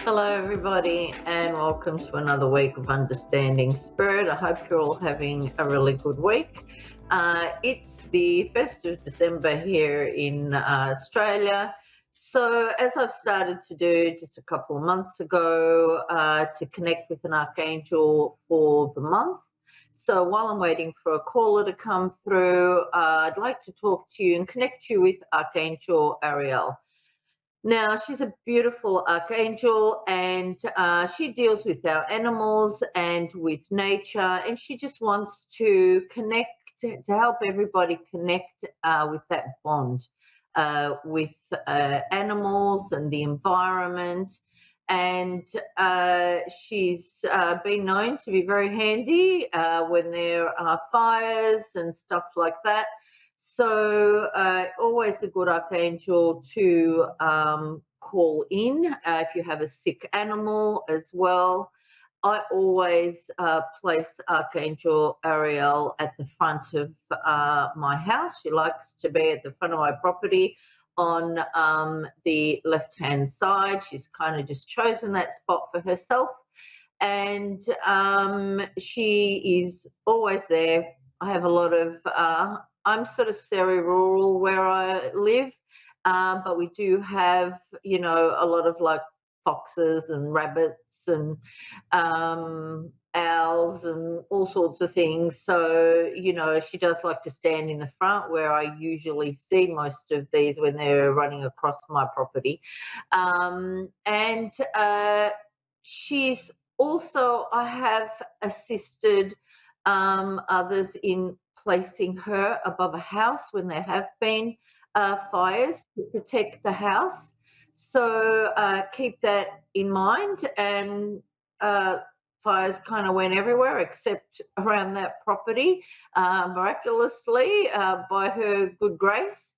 Hello, everybody, and welcome to another week of Understanding Spirit. I hope you're all having a really good week. It's the 1st of December here in Australia. So, as I've started to do just a couple of months ago, to connect with an archangel for the month. So, while I'm waiting for a caller to come through, I'd like to talk to you and connect you with Archangel Ariel. Now, she's a beautiful archangel, and she deals with our animals and with nature, and she just wants to connect, to help everybody connect with that bond with animals and the environment. And she's been known to be very handy when there are fires and stuff like that. So always a good archangel to call in if you have a sick animal as well. I always place Archangel Ariel at the front of my house. She likes to be at the front of my property on the left-hand side. She's kind of just chosen that spot for herself. And she is always there. I have a lot of I'm sort of semi-rural where I live, but we do have, a lot of like foxes and rabbits and owls and all sorts of things. So, she does like to stand in the front where I usually see most of these when they're running across my property. And she's also, I have assisted others in placing her above a house when there have been fires to protect the house. So keep that in mind. And fires kind of went everywhere except around that property, miraculously, by her good grace.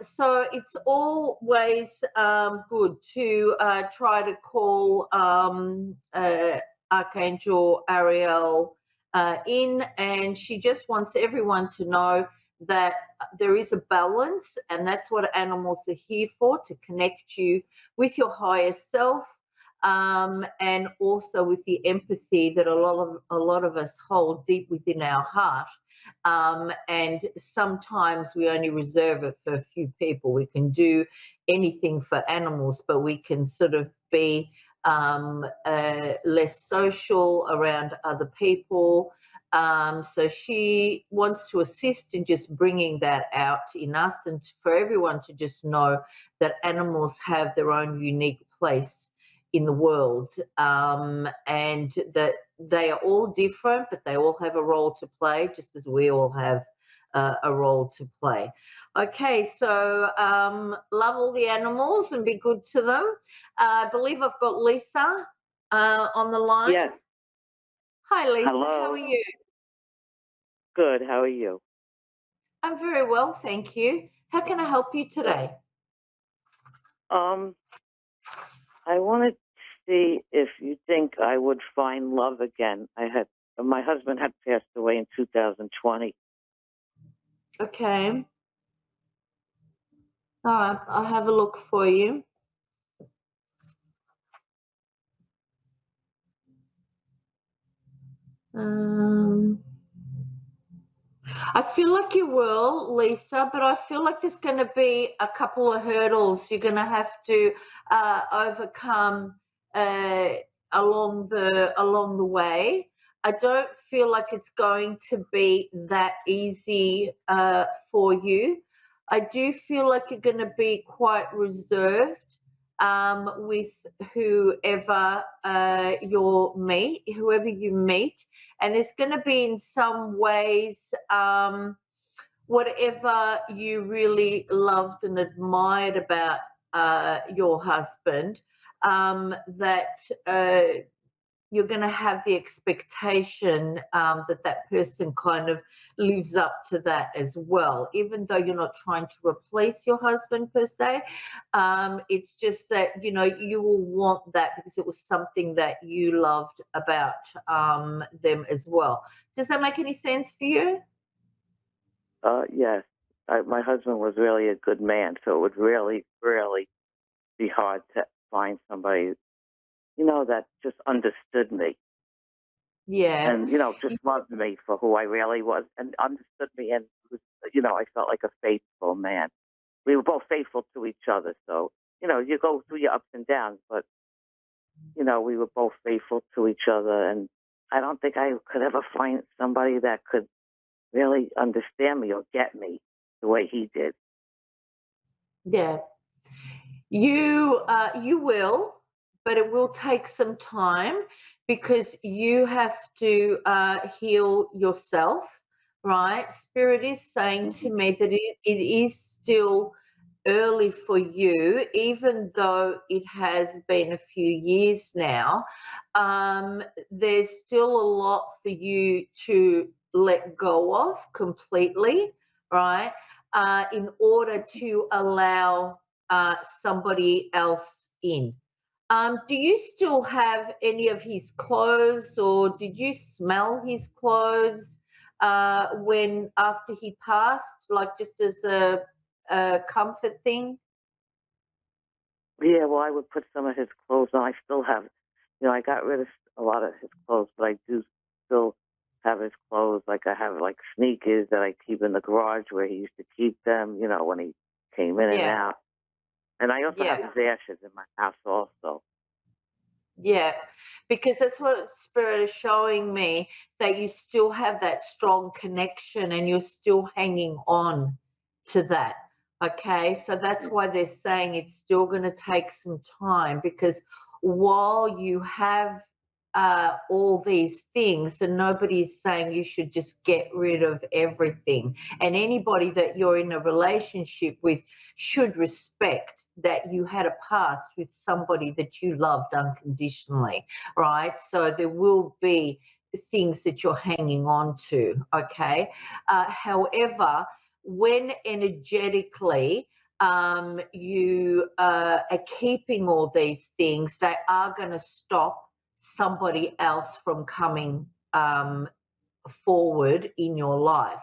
So it's always good to try to call Archangel Ariel in, and she just wants everyone to know that there is a balance, and that's what animals are here for, to connect you with your higher self, and also with the empathy that a lot of us hold deep within our heart. And sometimes we only reserve it for a few people. We can do anything for animals, but we can sort of be less social around other people. So she wants to assist in just bringing that out in us, and for everyone to just know that animals have their own unique place in the world, and that they are all different, but they all have a role to play, just as we all have a role to play. Okay, so love all the animals and be good to them. I believe I've got Lisa on the line. Yes. Hi, Lisa. Hello. How are you? Good. How are you? I'm very well, thank you. How can I help you today? Um, I wanted to see if you think I would find love again. My husband had passed away in 2020. Okay. All right, I'll have a look for you. I feel like you will, Lisa, but I feel like there's going to be a couple of hurdles you're going to have to overcome along the way. I don't feel like it's going to be that easy for you. I do feel like you're going to be quite reserved with whoever whoever you meet, and there's going to be in some ways whatever you really loved and admired about your husband, that you're going to have the expectation that that person kind of lives up to that as well, even though you're not trying to replace your husband per se. It's just that, you will want that because it was something that you loved about them as well. Does that make any sense for you? Yes. My husband was really a good man, so it would really, really be hard to find somebody that just understood me Yeah. and, just loved me for who I really was and understood me and was, I felt like a faithful man. We were both faithful to each other. So, you go through your ups and downs, but, we were both faithful to each other. And I don't think I could ever find somebody that could really understand me or get me the way he did. Yeah. You will, but it will take some time because you have to heal yourself, right? Spirit is saying to Hmm. me that it is still early for you, even though it has been a few years now. There's still a lot for you to let go of completely, right? In order to allow somebody else in. Do you still have any of his clothes, or did you smell his clothes when after he passed, like just as a comfort thing? Yeah, well, I would put some of his clothes on. I still have, I got rid of a lot of his clothes, but I do still have his clothes. Like I have like sneakers that I keep in the garage where he used to keep them, when he came in and Yeah, out. And I also have yeah. his ashes in my house also. Yeah, because that's what Spirit is showing me, that you still have that strong connection and you're still hanging on to that. Okay, so that's Yeah. why they're saying it's still going to take some time, because while you have all these things, and nobody's saying you should just get rid of everything, and anybody that you're in a relationship with should respect that you had a past with somebody that you loved unconditionally, right? So there will be things that you're hanging on to, okay? However, when energetically you are keeping all these things, they are going to stop somebody else from coming forward in your life.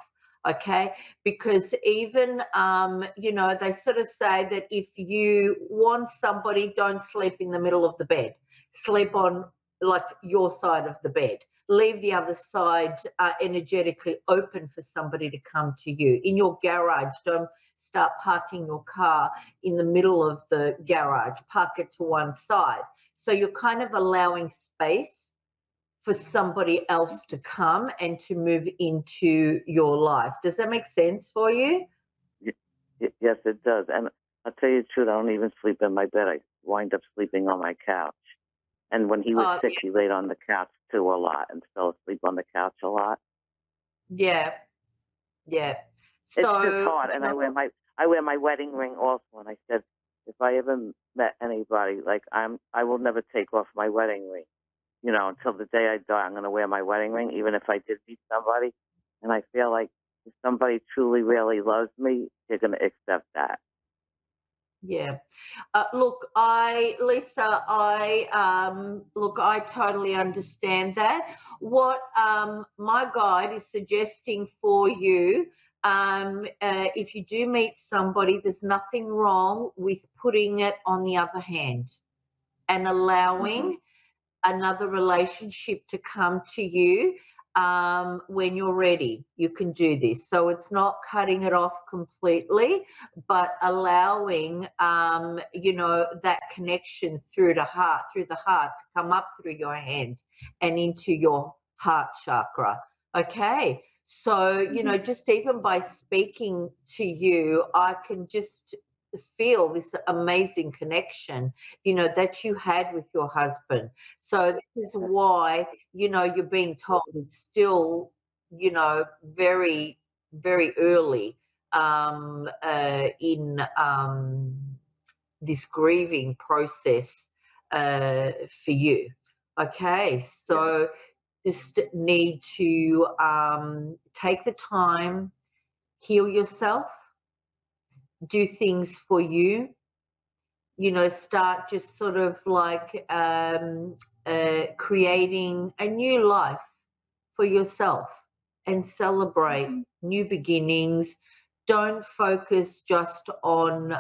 Okay, because even they sort of say that if you want somebody, don't sleep in the middle of the bed, sleep on like your side of the bed, leave the other side energetically open for somebody to come to you. In your garage, don't start parking your car in the middle of the garage, park it to one side, so you're kind of allowing space for somebody else to come and to move into your life. Does that make sense for you? Yes, it does. And I'll tell you the truth, I don't even sleep in my bed. I wind up sleeping on my couch. And when he was Oh, sick, he laid on the couch too a lot and fell asleep on the couch a lot. yeah, yeah. It's just So, hard. And I wear my wedding ring also. And I said, if I ever met anybody, like I will never take off my wedding ring. Until the day I die, I'm going to wear my wedding ring, even if I did meet somebody. And I feel like if somebody truly, really loves me, they're going to accept that. yeah. Lisa, I totally understand that. What my guide is suggesting for you, if you do meet somebody, there's nothing wrong with putting it on the other hand and Hmm. allowing another relationship to come to you when you're ready. You can do this. So it's not cutting it off completely, but allowing, that connection through the heart to come up through your hand and into your heart chakra. Okay. So, Hmm. just even by speaking to you, I can just feel this amazing connection, that you had with your husband. So this is why, you're being told it's still, very, very early in this grieving process for you. Okay, Yeah. so just need to take the time, heal yourself, do things for you, start just sort of like creating a new life for yourself and celebrate Hmm. new beginnings. Don't focus just on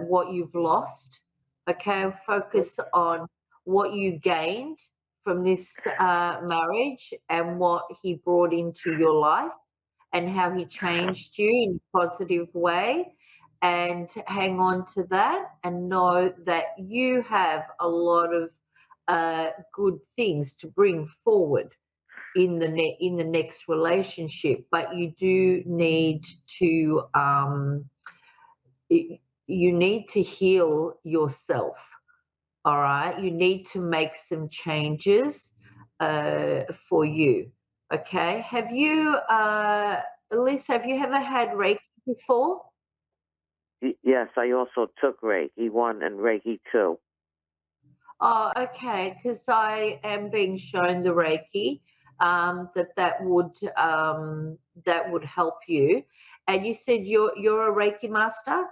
what you've lost. Okay, focus on what you gained from this marriage and what he brought into your life and how he changed you in a positive way, and hang on to that and know that you have a lot of good things to bring forward in the next relationship, but you do need to you need to heal yourself. All right, you need to make some changes for you. Okay, have you, Elise? Have you ever had Reiki before? Yes, I also took Reiki 1 and Reiki 2. Oh, okay, because I am being shown the Reiki, that would help you. And you said you're a Reiki master?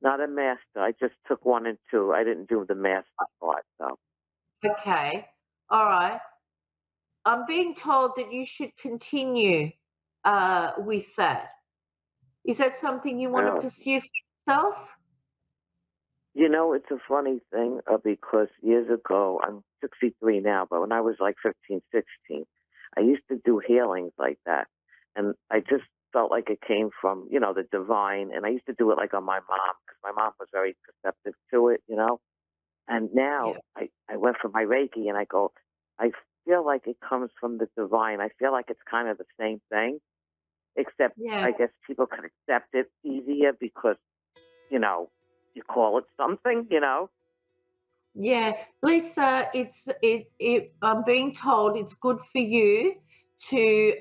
Not a master. I just took 1 and 2. I didn't do the master part, though. Okay, all right. I'm being told that you should continue with that. Is that something you want to Really? pursue for yourself? You know, it's a funny thing because years ago, I'm 63 now, but when I was like 15, 16, I used to do healings like that. And I just felt like it came from, the divine. And I used to do it like on my mom because my mom was very perceptive to it. And now Yeah. I went for my Reiki and I go, I feel like it comes from the divine. I feel like it's kind of the same thing, except Yeah. I guess people can accept it easier because, you call it something. Yeah, Lisa, I'm being told it's good for you to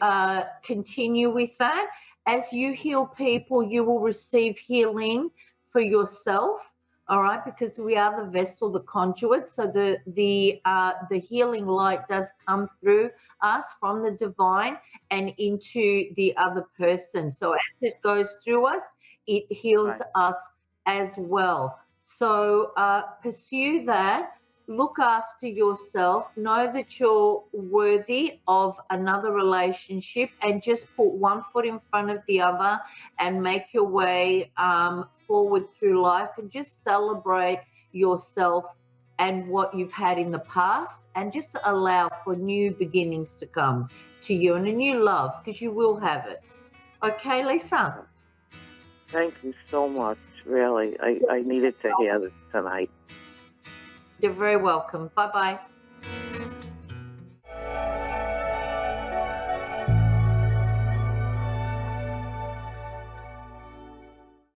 continue with that. As you heal people, you will receive healing for yourself. All right, because we are the vessel, the conduit. So the healing light does come through us from the divine and into the other person. So as it goes through us, it heals Right. us as well. So pursue that. Look after yourself. Know that you're worthy of another relationship, and just put one foot in front of the other and make your way forward through life, and just celebrate yourself and what you've had in the past, and just allow for new beginnings to come to you and a new love, because you will have it. Okay, Lisa? Thank you so much. Really, I needed to hear this tonight. You're very welcome. Bye-bye.